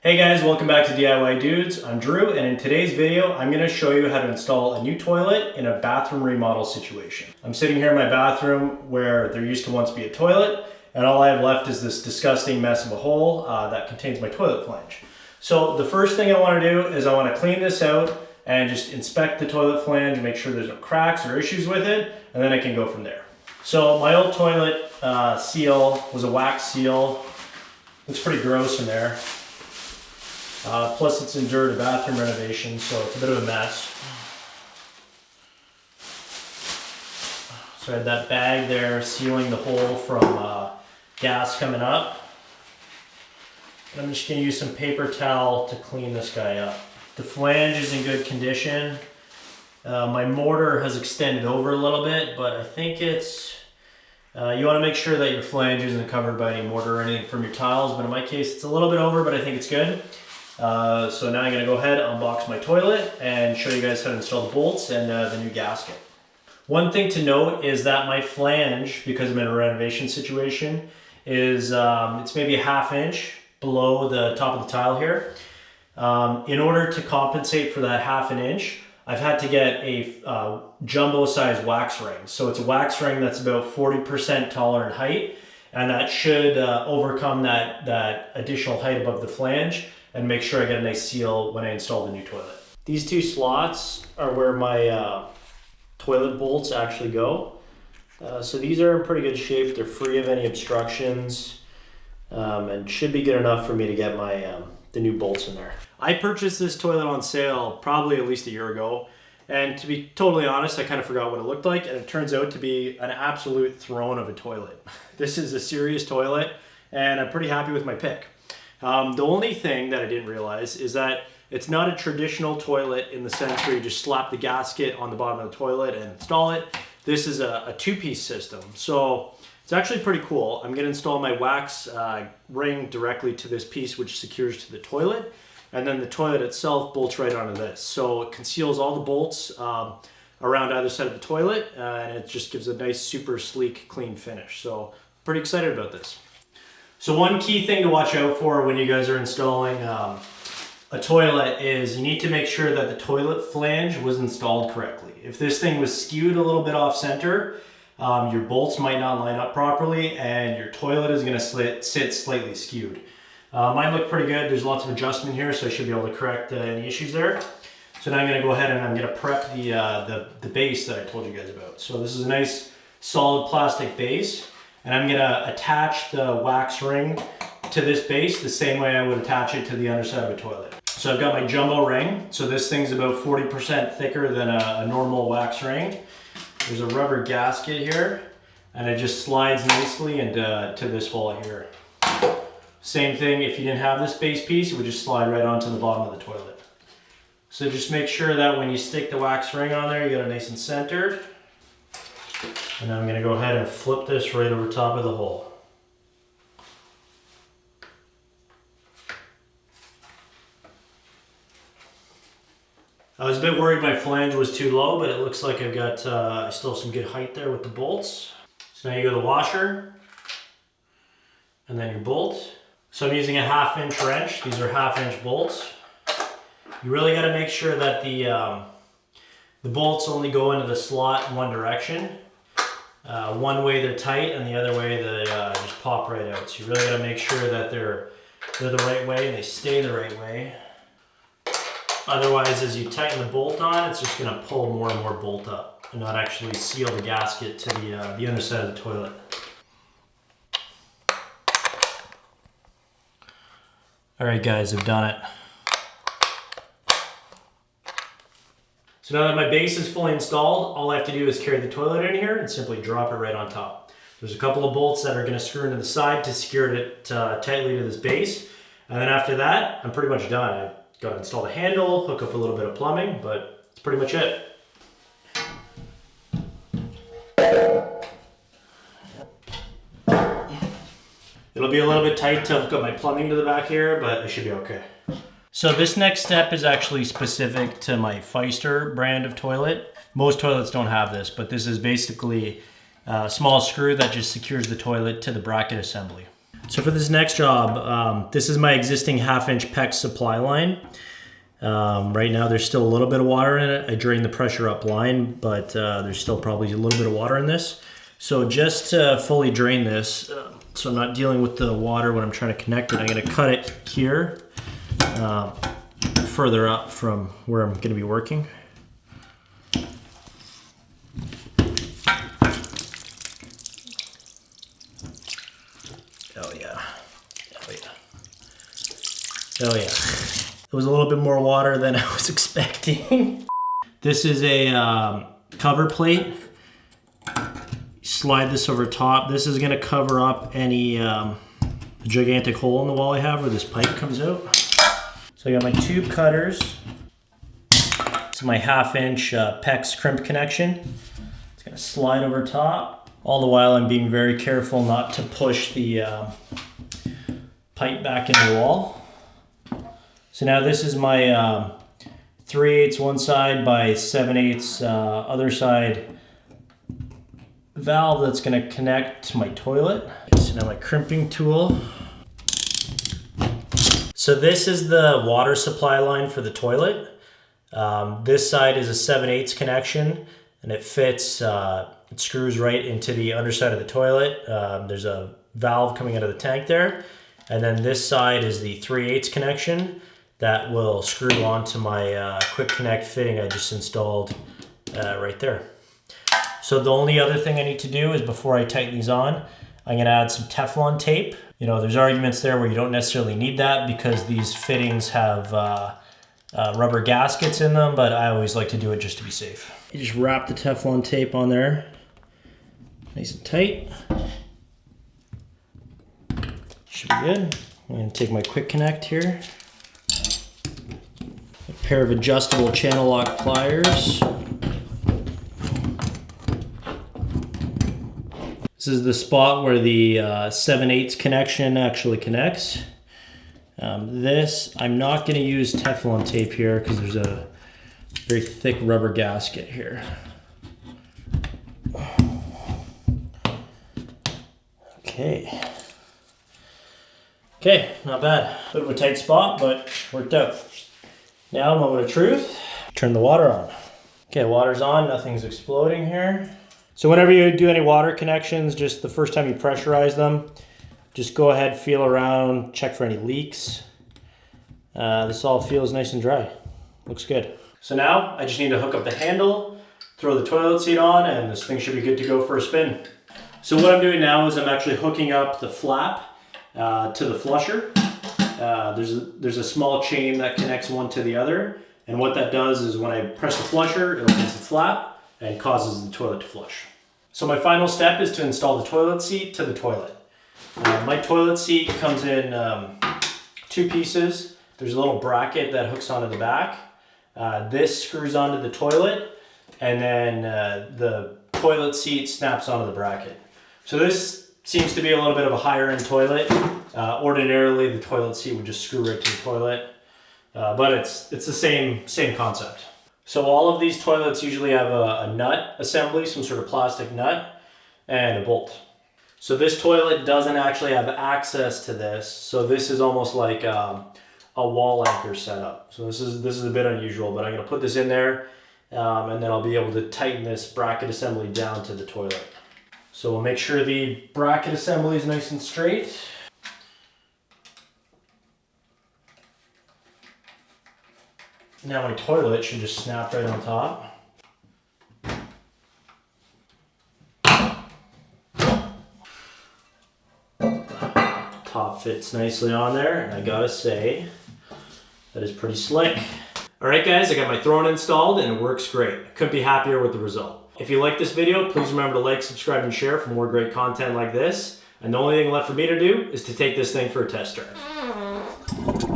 Hey guys, welcome back to DIY Dudes. I'm Drew, and in today's video, I'm going to show you how to install a new toilet in a bathroom remodel situation. I'm sitting here in my bathroom where there used to once be a toilet, and all I have left is this disgusting mess of a hole that contains my toilet flange. So the first thing I want to do is I want to clean this out and just inspect the toilet flange, make sure there's no cracks or issues with it, and then I can go from there. So my old toilet seal was a wax seal. Looks pretty gross in there. Plus it's endured a bathroom renovation, so it's a bit of a mess. So I had that bag there sealing the hole from gas coming up. And I'm just going to use some paper towel to clean this guy up. The flange is in good condition. My mortar has extended over a little bit, but I think it's... you want to make sure that your flange isn't covered by any mortar or anything from your tiles, but in my case it's a little bit over, but I think it's good. So now I'm going to go ahead, unbox my toilet, and show you guys how to install the bolts and the new gasket. One thing to note is that my flange, because I'm in a renovation situation, is it's maybe a ½ inch below the top of the tile here. In order to compensate for that ½ inch, I've had to get a jumbo size wax ring. So it's a wax ring that's about 40% taller in height, and that should overcome that additional height above the flange and make sure I get a nice seal when I install the new toilet. These two slots are where my toilet bolts actually go. So these are in pretty good shape. They're free of any obstructions and should be good enough for me to get my the new bolts in there. I purchased this toilet on sale probably at least a year ago, and to be totally honest, I kind of forgot what it looked like, and it turns out to be an absolute throne of a toilet. This is a serious toilet, and I'm pretty happy with my pick. The only thing that I didn't realize is that it's not a traditional toilet in the sense where you just slap the gasket on the bottom of the toilet and install it. This is a two-piece system, so it's actually pretty cool. I'm going to install my wax ring directly to this piece, which secures to the toilet, and then the toilet itself bolts right onto this. So it conceals all the bolts around either side of the toilet, and it just gives a nice, super sleek, clean finish. So pretty excited about this. So one key thing to watch out for when you guys are installing a toilet is you need to make sure that the toilet flange was installed correctly. If this thing was skewed a little bit off center, your bolts might not line up properly and your toilet is going to sit slightly skewed. Mine look pretty good. There's lots of adjustment here, so I should be able to correct any issues there. So now I'm going to go ahead and I'm going to prep the base that I told you guys about. So this is a nice solid plastic base. And I'm going to attach the wax ring to this base the same way I would attach it to the underside of a toilet. So I've got my jumbo ring. So this thing's about 40% thicker than a normal wax ring. There's a rubber gasket here, and it just slides nicely into this hole here. Same thing, if you didn't have this base piece, it would just slide right onto the bottom of the toilet. So just make sure that when you stick the wax ring on there, you get it nice and centered. And then I'm going to go ahead and flip this right over top of the hole. I was a bit worried my flange was too low, but it looks like I've got I still have some good height there with the bolts. So now you go to the washer, and then your bolt. So I'm using a ½ inch wrench. These are ½ inch bolts. You really got to make sure that the bolts only go into the slot in one direction. One way they're tight and the other way they just pop right out. So you really got to make sure that they're the right way and they stay the right way. Otherwise, as you tighten the bolt on, it's just going to pull more and more bolt up and not actually seal the gasket to the underside of the toilet. Alright guys, I've done it. So now that my base is fully installed, all I have to do is carry the toilet in here and simply drop it right on top. There's a couple of bolts that are going to screw into the side to secure it tightly to this base. And then after that, I'm pretty much done. I've got to install the handle, hook up a little bit of plumbing, but that's pretty much it. It'll be a little bit tight to hook up my plumbing to the back here, but it should be okay. So this next step is actually specific to my Feister brand of toilet. Most toilets don't have this, but this is basically a small screw that just secures the toilet to the bracket assembly. So for this next job, this is my existing 1/2-inch PEX supply line. Right now there's still a little bit of water in it. I drained the pressure up line, but there's still probably a little bit of water in this. So just to fully drain this, so I'm not dealing with the water when I'm trying to connect it, I'm gonna cut it here, further up from where I'm gonna be working. Oh yeah, oh yeah, oh yeah. It was a little bit more water than I was expecting. This is a cover plate. Slide this over top. This is gonna cover up any gigantic hole in the wall I have where this pipe comes out. So I got my tube cutters. It's my 1/2-inch PEX crimp connection. It's gonna slide over top. All the while I'm being very careful not to push the pipe back into the wall. So now this is my 3/8 one side by 7/8 other side valve that's going to connect to my toilet. So now my crimping tool. So this is the water supply line for the toilet. This side is a 7/8 connection, and it fits, it screws right into the underside of the toilet. There's a valve coming out of the tank there. And then this side is the 3/8 connection that will screw onto my quick connect fitting I just installed right there. So the only other thing I need to do is before I tighten these on, I'm gonna add some Teflon tape. You know, there's arguments there where you don't necessarily need that because these fittings have rubber gaskets in them, but I always like to do it just to be safe. You just wrap the Teflon tape on there, nice and tight. Should be good. I'm gonna take my quick connect here. A pair of adjustable channel lock pliers. This is the spot where the 7/8 connection actually connects. This, I'm not gonna use Teflon tape here because there's a very thick rubber gasket here. Okay. Okay, not bad. Bit of a tight spot, but worked out. Now, moment of truth. Turn the water on. Okay, water's on, nothing's exploding here. So whenever you do any water connections, just the first time you pressurize them, just go ahead, feel around, check for any leaks. This all feels nice and dry. Looks good. So now I just need to hook up the handle, throw the toilet seat on, and this thing should be good to go for a spin. So what I'm doing now is I'm actually hooking up the flap to the flusher. There's a small chain that connects one to the other, and what that does is when I press the flusher, it opens the flap and causes the toilet to flush. So my final step is to install the toilet seat to the toilet. My toilet seat comes in 2 pieces. There's a little bracket that hooks onto the back. This screws onto the toilet, and then the toilet seat snaps onto the bracket. So this seems to be a little bit of a higher end toilet. Ordinarily, the toilet seat would just screw right to the toilet, but it's the same concept. So all of these toilets usually have a nut assembly, some sort of plastic nut, and a bolt. So this toilet doesn't actually have access to this, so this is almost like a wall anchor setup. So this is a bit unusual, but I'm going to put this in there, and then I'll be able to tighten this bracket assembly down to the toilet. So we'll make sure the bracket assembly is nice and straight. Now my toilet should just snap right on top. Top fits nicely on there, and I gotta say, that is pretty slick. Alright guys, I got my throne installed and it works great. I couldn't be happier with the result. If you like this video, please remember to like, subscribe, and share for more great content like this. And the only thing left for me to do is to take this thing for a test drive.